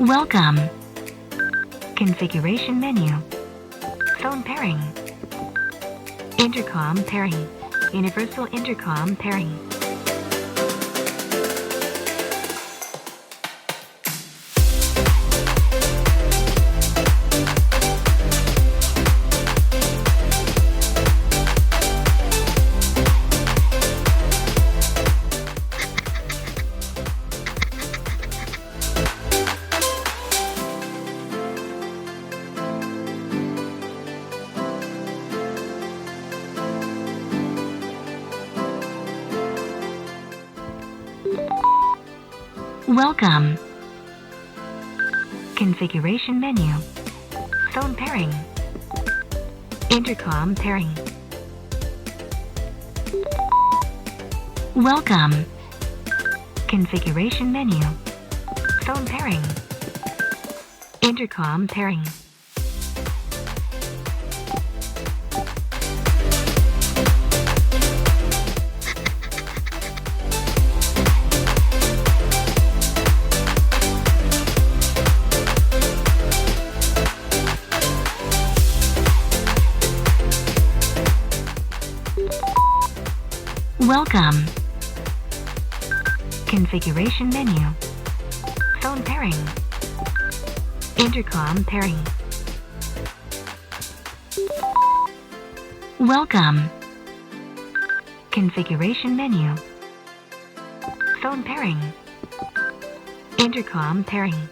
Welcome. Configuration menu. Phone pairing. Intercom pairing. Universal intercom pairing. Welcome. Configuration menu. Phone pairing. Intercom pairing. Welcome. Configuration menu. Phone pairing. Intercom pairing. Welcome. Configuration menu. Phone pairing. Intercom pairing. Welcome. Configuration menu. Phone pairing. Intercom pairing.